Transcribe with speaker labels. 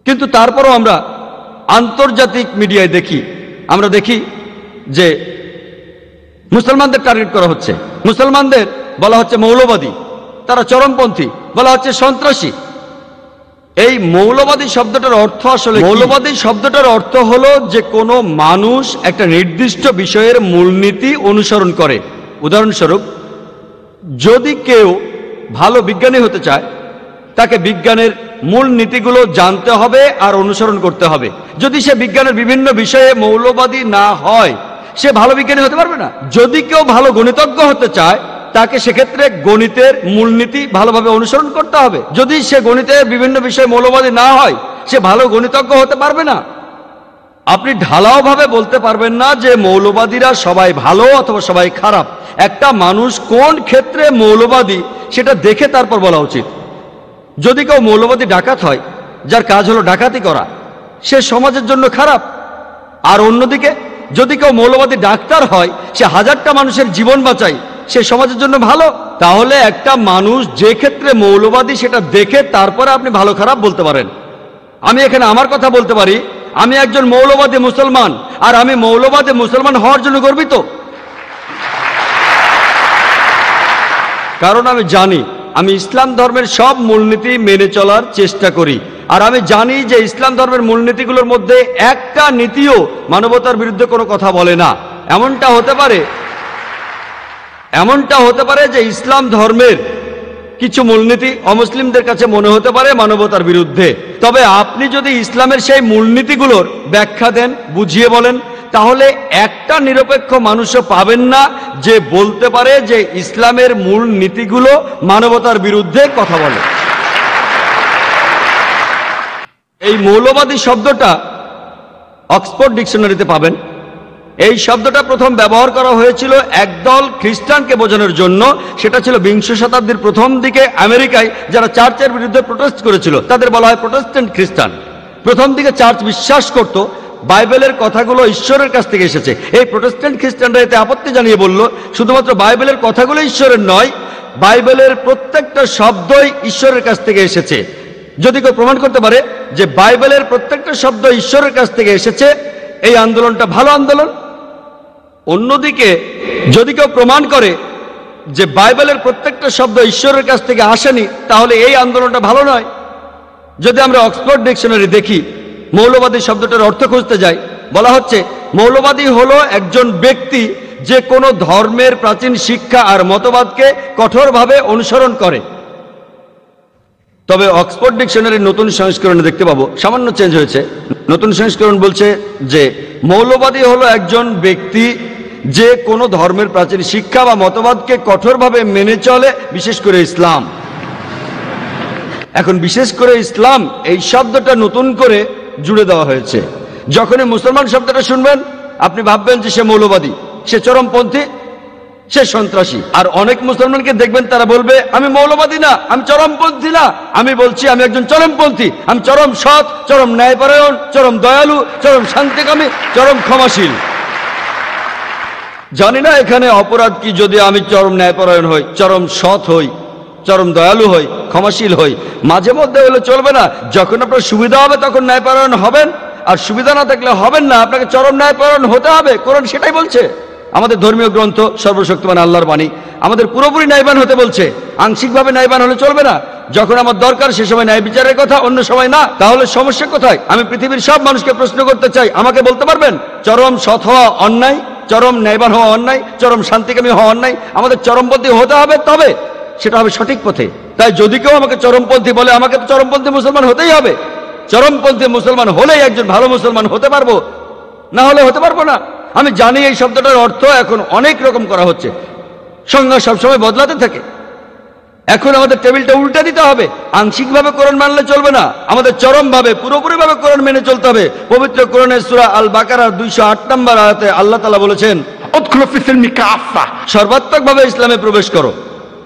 Speaker 1: কিন্তু তারপরও আমরা আন্তর্জাতিক মিডিয়ায় আমরা দেখি যে মুসলমানদের টার্গেট করা হচ্ছে, মুসলমানদের বলা হচ্ছে মৌলবাদী, তারা চরমপন্থী, বলা হচ্ছে সন্ত্রাসী। এই মৌলবাদী শব্দটার অর্থ আসলে মৌলবাদী শব্দটার অর্থ হলো যে কোনো মানুষ একটা নির্দিষ্ট বিষয়ের মূলনীতি অনুসরণ করে। উদাহরণস্বরূপ, যদি কেউ ভালো বিজ্ঞানী হতে চায়, তাকে বিজ্ঞানের মূল নীতিগুলো জানতে হবে আর অনুসরণ করতে হবে। যদি সে বিজ্ঞানের বিভিন্ন বিষয়ে মৌলবাদী না হয়, সে ভালো বিজ্ঞানী হতে পারবে না। যদি কেউ ভালো গণিতজ্ঞ হতে চায়, তাকে সেক্ষেত্রে গণিতের মূলনীতি ভালোভাবে অনুসরণ করতে হবে। যদি সে গণিতের বিভিন্ন বিষয়ে মৌলবাদী না হয়, সে ভালো গণিতজ্ঞ হতে পারবে না। আপনি ঢালাও ভাবে বলতে পারবেন না যে মৌলবাদীরা সবাই ভালো অথবা সবাই খারাপ। একটা মানুষ কোন ক্ষেত্রে মৌলবাদী সেটা দেখে তারপর বলা উচিত। যদি কেউ মৌলবাদী ডাকাত হয়, যার কাজ হলো ডাকাতি করা, সে সমাজের জন্য খারাপ। আর অন্যদিকে যদি কেউ মৌলবাদী ডাক্তার হয়, সে হাজারটা মানুষের জীবন বাঁচায়, সে সমাজের জন্য ভালো। তাহলে একটা মানুষ যে ক্ষেত্রে মৌলবাদী সেটা দেখে তারপরে আপনি ভালো খারাপ বলতে পারেন। আমি এখানে আমার কথা বলতে পারি, আমি একজন মৌলবাদী মুসলমান, আর আমি মৌলবাদী মুসলমান হওয়ার জন্য গর্বিত। কারণ আমি জানি আমি ইসলাম ধর্মের সব মূলনীতি মেনে চলার চেষ্টা করি, আর আমি জানি যে ইসলাম ধর্মের মূলনীতিগুলোর মধ্যে একটা নীতিও মানবতার বিরুদ্ধে কোনো কথা বলে না। এমনটা হতে পারে যে ইসলাম ধর্মের কিছু মূলনীতি অমুসলিমদের কাছে মনে হতে পারে মানবতার বিরুদ্ধে। তবে আপনি যদি ইসলামের সেই মূলনীতিগুলোর ব্যাখ্যা দেন, বুঝিয়ে বলেন, তাহলে একটা নিরপেক্ষ মানুষও পাবেন না যে বলতে পারে যে ইসলামের মূল নীতিগুলো মানবতার বিরুদ্ধে কথা বলে। এই মৌলবাদী শব্দটা অক্সফোর্ড ডিকশনারিতে পাবেন। এই শব্দটা প্রথম ব্যবহার করা হয়েছিল একদল খ্রিস্টানকে বোঝানোর জন্য। সেটা ছিল বিংশ শতাব্দীর প্রথম দিকে আমেরিকায় যারা চার্চের বিরুদ্ধে প্রোটেস্ট করেছিল, তাদের বলা হয় প্রোটেস্ট্যান্ট খ্রিস্টান। প্রথম দিকে চার্চ বিশ্বাস করত বাইবেলের কথাগুলো ঈশ্বরের কাছ থেকে এসেছে। এই প্রোটেস্ট্যান্ট খ্রিস্টানরা এতে আপত্তি জানিয়ে বলল, শুধুমাত্র বাইবেলের কথাগুলো ঈশ্বরের নয়, বাইবেলের প্রত্যেকটা শব্দই ঈশ্বরের কাছ থেকে এসেছে। যদি কেউ প্রমাণ করতে পারে যে বাইবেলের প্রত্যেকটা শব্দ ঈশ্বরের কাছ থেকে এসেছে, এই আন্দোলনটা ভালো আন্দোলন। অন্যদিকে যদি কেউ প্রমাণ করে যে বাইবেলের প্রত্যেকটা শব্দ ঈশ্বরের কাছ থেকে আসেনি, তাহলে এই আন্দোলনটা ভালো নয়। যদি আমরা অক্সফোর্ড ডিকশনারি দেখি, মৌলবাদী শব্দটার অর্থ খুঁজতে যাই, বলা হচ্ছে মৌলবাদী হলো একজন ব্যক্তি যে কোনো ধর্মের প্রাচীন শিক্ষা আর মতবাদকে কঠোরভাবে অনুসরণ করে। তবে অক্সফোর্ড ডিকশনারির নতুন সংস্করণে দেখতে পাবো সামান্য চেঞ্জ হয়েছে। নতুন সংস্করণ বলছে যে মৌলবাদী হলো একজন ব্যক্তি যে কোনো ধর্মের প্রাচীন শিক্ষা বা মতবাদকে কঠোরভাবে মেনে চলে, বিশেষ করে ইসলাম। এখন বিশেষ করে ইসলাম এই শব্দটা নতুন করে জুড়ে দেওয়া হয়েছে। যখনই মুসলমান শব্দটা শুনবেন, আপনি ভাববেন যে সে মৌলবাদী, সে চরমপন্থী, সে সন্ত্রাসী। আর অনেক মুসলমানকে দেখবেন তারা বলবে আমি মৌলবাদী না, আমি চরমপন্থী না। আমি বলছি আমি একজন চরমপন্থী। আমি চরম সৎ, চরম ন্যায়পরায়ণ, চরম দয়ালু, চরম শান্তিকামী, চরম ক্ষমাশীল। জানি না এখানে অপরাধ কি যদি আমি চরম ন্যায়পরায়ণ হই, চরম সৎ হই, চরম দয়ালু হই, ক্ষমাশীল হই। মাঝে মধ্যে হলে চলবে না। যখন আপনার সুবিধা হবে তখন ন্যায়পরায়ণ হবেন, আর সুবিধা না থাকলে হবেন না। আপনাকে চরম ন্যায়পরায়ণ হতে হবে, কোরআন সেটাই বলছে। আমাদের ধর্মীয় গ্রন্থ সর্বশক্তিমান আল্লাহর বাণী আমাদের পুরোপুরি ন্যায়বান হতে বলছে। আংশিকভাবে ন্যায়বান হলে চলবে না। যখন আমার দরকার সে সময় ন্যায় বিচারের কথা, অন্য সময় না। তাহলে সমস্যা কোথায়? আমি পৃথিবীর সব মানুষকে প্রশ্ন করতে চাই, আমাকে বলতে পারবেন চরম সৎ হওয়া অন্যায়, চরম ন্যায়বান হওয়া অন্যায়, চরম শান্তিকামী হওয়া অন্যায়? আমাদের চরমপন্থী হতে হবে, তবে সেটা হবে সঠিক পথে। তাই যদি কেউ আমাকে চরমপন্থী বলে, আমাকে তো চরমপন্থী মুসলমান হতেই হবে। চরমপন্থী মুসলমান হলেই একজন ভালো মুসলমান হতে পারবো, না হলে হতে পারবো না। আমি জানি এই শব্দটার অর্থ এখন অনেক রকম করা হচ্ছে, সংজ্ঞা সবসময় বদলাতে থাকে। এখন আমাদের টেবিলটা উল্টা দিতে হবে। আংশিকভাবে কোরআন মানলে চলবে না, আমাদের চরমভাবে পুরোপুরিভাবে কোরআন মেনে চলতে হবে। পবিত্র কোরআনের সূরা আল বাকারার 208 নম্বর আয়াতে আল্লাহ তাআলা বলেছেন, সর্বাত্মকভাবে ইসলামে প্রবেশ করো।